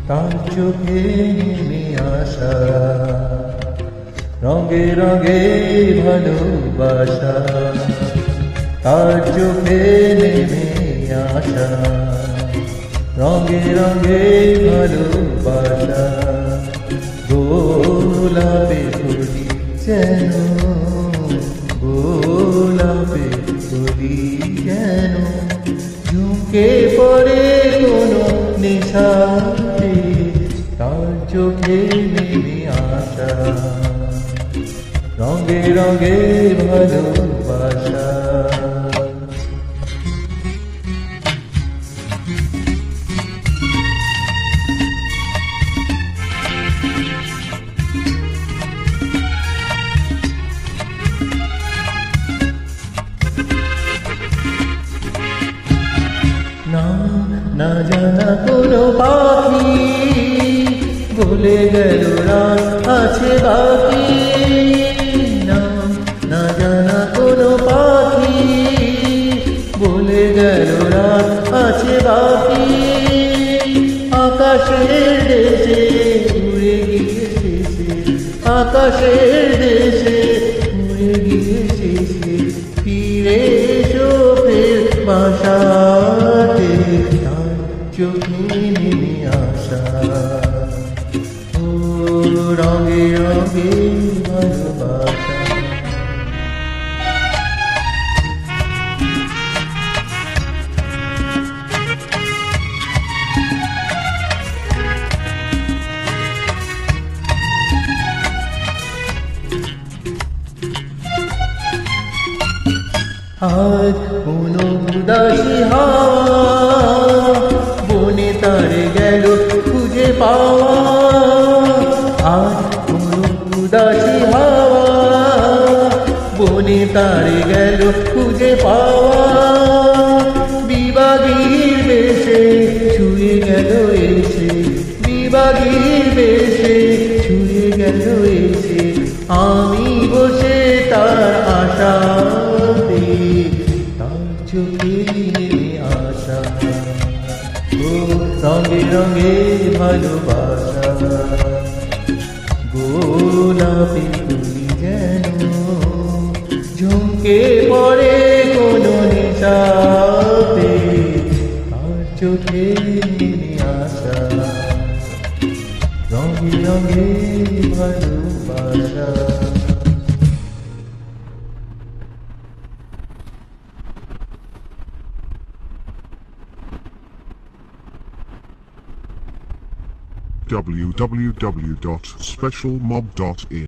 তার চোখে নেমে আসা রঙে রঙে ভালোবাসা, তার চোখে নেমে আসা রঙে রঙে ভালোবাসা। গোলাপে ফুলি যেন, গোলাপে ফুলি যেন ঝুঁকে পড়ে কোনো নেশাতে, তার চোখে নেমে আসা রঙে রঙে ভালোবাসা। না জানা কোনো পাখি ভুলে গেল রাত আছে বাকি, না জানা কোনো পাখি ভুলে গেল রাত আছে বাকি। আকাশের দেশে উড়ে গিয়েছে সে, আকাশের দেশে উড়ে গিয়েছে সে, ফিরে এসো ফের বাসাতে, তার চোখে নেমে আসা ও রঙে রঙে ভালোবাসা। আজ কোনো উদাসী হাওয়া বনে তারে গেল খুঁজে পাওয়া, আজ কোনো উদাসী হাওয়া বনে তারে গেল খুঁজে পাওয়া। বিবাগীর বেশে ছুঁয়ে গেল এসে, বিবাগীর বেশে ছুঁয়ে গেল এসে, আমি বসে তার আশাতে, তার চোখে নেমে আসা ও রঙে রঙে ভালোবাসা। গোলাপি ফুলি যেন ঝুঁকে পড়ে কোনো নেশাতে, তার চোখে নেমে আসা রঙে রঙে ভালোবাসা। www.specialmob.in